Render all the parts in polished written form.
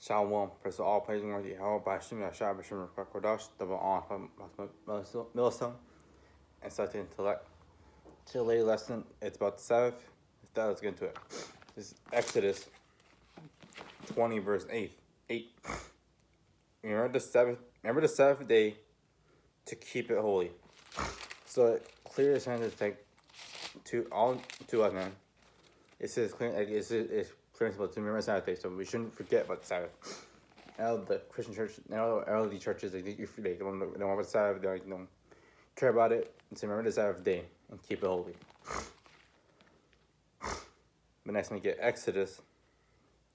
Shalom, praise all praise and glory to Yahweh, Bashim, Yashab, Bashim, Kodash, double on, Milestone, and such intellect. Today's lesson, it's about the Sabbath. Let's get into it. This is Exodus 20, verse 8. Remember the Sabbath day to keep it holy. So it clearly says like to us, man. It says clear, like it's principle to remember Sabbath day, so we shouldn't forget about the Sabbath. Now the Christian church, now early churches, they don't know about the Sabbath. They don't care about it. So remember the Sabbath day and keep it holy. But next we get Exodus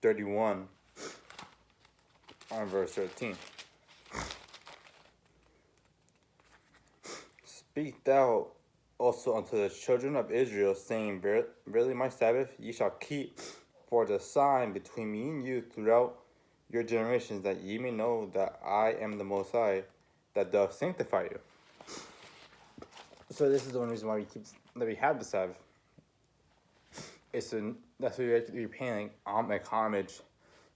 31 on verse 13. Speak thou also unto the children of Israel, saying, Verily my Sabbath ye shall keep for the sign between me and you throughout your generations, that ye may know that I am the Most High, that doth sanctify you. So this is the one reason why we have the Sabbath. That's what we have to be paying homage.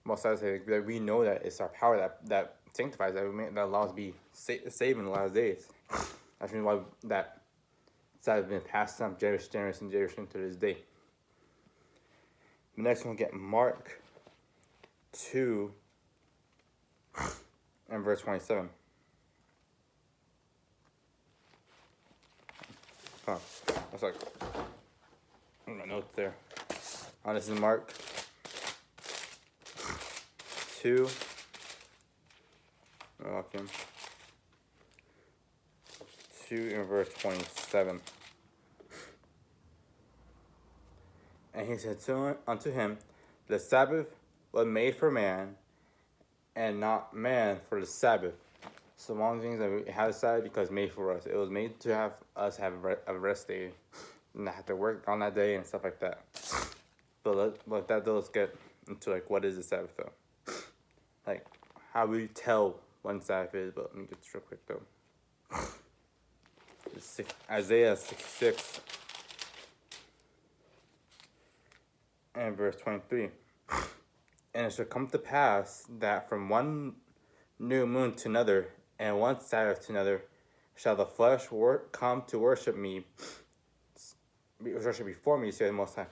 Most High, that we know that it's our power that sanctifies, that allows us to be saved in the last days. That's why that Sabbath has been passed down generation to this day. The next one we get Mark 2 and verse 27. That's like my notes there. This is Mark 2. Okay. 2 and verse 27. And he said unto him, the Sabbath was made for man, and not man for the Sabbath. So one of the things that we have the Sabbath because it's made for us. It was made to have us have a rest day, and not have to work on that day and stuff like that. But let's get into like what is the Sabbath though. Like how we tell when Sabbath is. But let me get this real quick though. Isaiah 66 and verse 23. And it shall come to pass that from one new moon to another, and one Sabbath to another, shall the flesh come to worship before me, saith the Most High.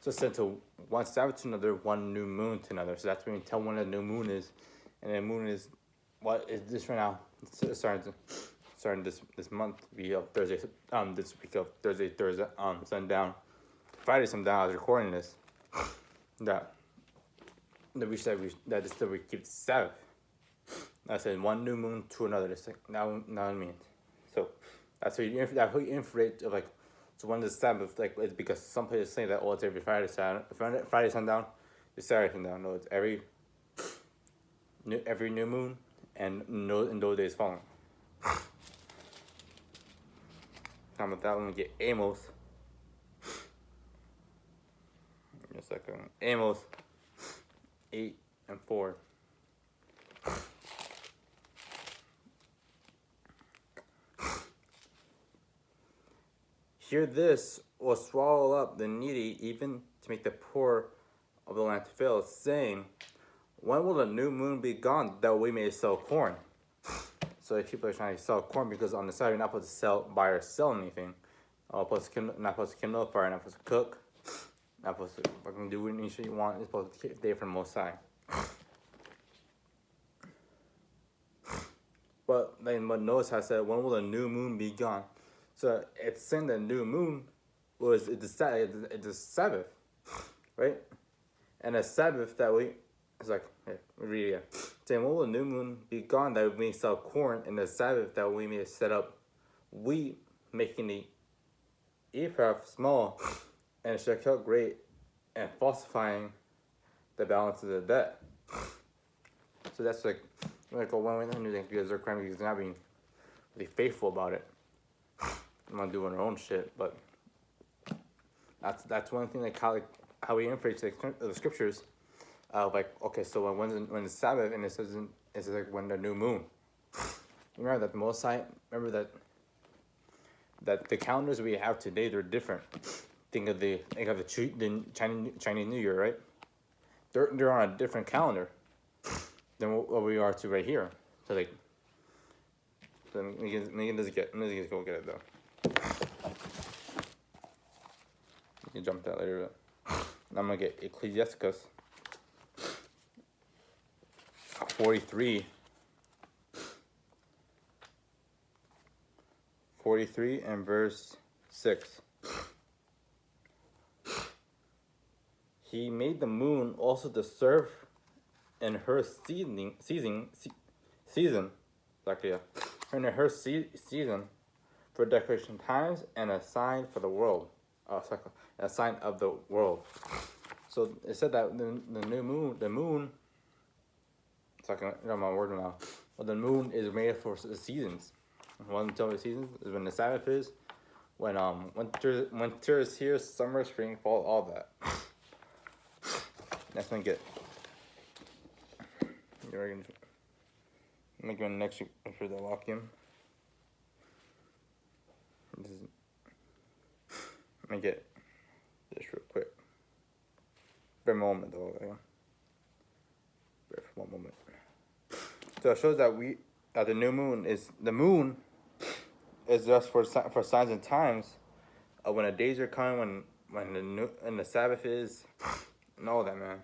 So it said to one Sabbath to another, one new moon to another. So that's when you tell when the new moon is. And the moon is, what is this right now? It's starting this month, be of Thursday, this week of Thursday, sundown. Friday sundown, I was recording this. That we keep the Sabbath. I said one new moon to another. It's like now it means. So that's what you inflate of like. So when the Sabbath, like, it's because some places say that it's every Friday sundown, it's Saturday sundown. No, it's every new moon and those days following. Time with that one, we get Amos. Give me a second. Amos 8 and 4. Hear this, will swallow up the needy, even to make the poor of the land to fail, saying, when will the new moon be gone, that we may sell corn? So if people are trying to sell corn, because on the side you're not supposed to buy or sell anything. Not supposed to kindle a fire, not supposed to cook, not supposed to fucking do any shit you want. It's supposed to keep day from the Most High. But notice how I said, when will the new moon be gone? So it's saying the new moon it's a Sabbath, right? And a Sabbath that it's like, read it. Saying, when will the new moon be gone, that we may sell corn, and the Sabbath that we may set up wheat, making the ephah small, and shekel great, and falsifying the balance of the debt. So that's like when we do things because they're crime, because they're not being really faithful about it. I'm not doing our own shit, but that's one thing like how we inference the scriptures. Like, okay, so when the Sabbath, and it says it's like when the new moon. Remember that the Most High. Remember that the calendars we have today, they're different. Think of the Chinese New Year, right? They're on a different calendar. than what we are to right here. So like, then we can just go get it though. You can jump that later. But I'm gonna get Ecclesiasticus 43. 43 and verse 6. He made the moon also to serve in her season, like in her season for decoration times and a sign for the world, a sign of the world. So it said that the moon. It's like I'm my word now. Well, the moon is made for the seasons. One of the seasons is when the Sabbath is, when winter is here, summer, spring, fall, all that. That's when I get. I'm gonna go next for the lock in. I'm gonna get this real quick. For a moment though. For one moment. So it shows that the moon is just for signs and times of when the days are coming, when the Sabbath is, and all that, man.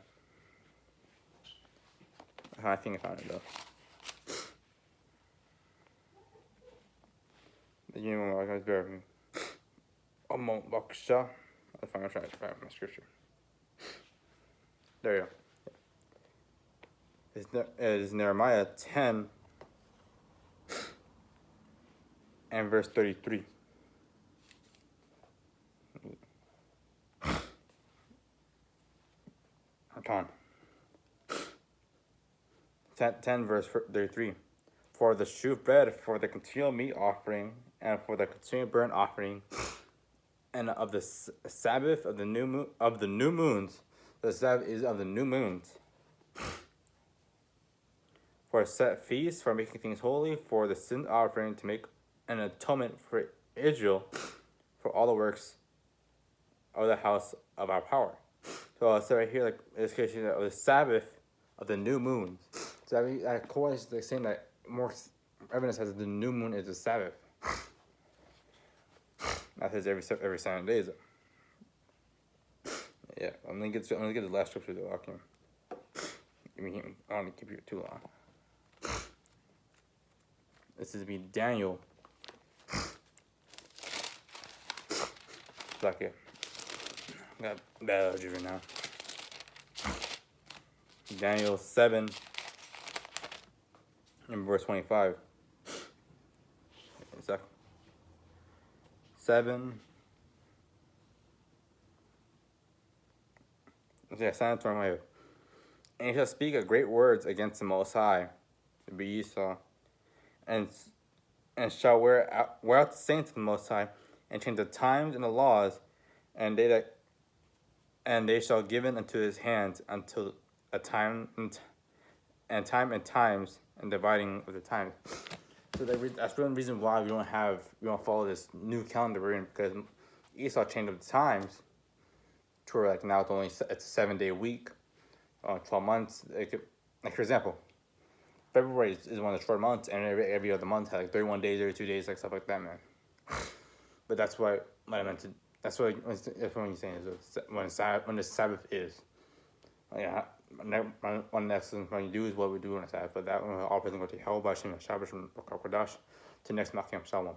I think I found it though. You know what? I was bear with me. I find my scripture. There you go. It is Nehemiah 10 and verse 33. Come on. 10 verse 33. For the shew bread, for the continual meat offering, and for the consuming burnt offering, and of the Sabbath of the new moons. The Sabbath is of the new moons. For a set feast, for making things holy, for the sin offering, to make an atonement for Israel, for all the works of the house of our power. So I'll say right here, like this case, of the Sabbath of the new moons. So that correlates to saying that more evidence has the new moon is the Sabbath. That says every 7 days. Yeah, I'm gonna get the last scripture though. I don't want to keep you too long. This is me Daniel. Like it. Got bad allergy right now. Daniel 7 and verse 25. It's like 7. Yeah, 7:25. And he shall speak a great words against the Most High, to be Esau, and shall wear out the saints of the Most High, and change the times and the laws, and they shall give it unto his hands until a time and times and dividing of the times. So that's one reason why we don't follow this new calendar we're in, because Esau changed up the times to where like now it's a 7-day week, 12 months. Like for example, February is one of the short months, and every other month has like 31 days, 32 days, like stuff like that, man. But that's what I meant to. That's what you're saying is when the Sabbath is. Yeah, one next thing you do is what we do on the Sabbath. But that all person go to hell by Shem Shabbat from Kodash to next Makim Shalom.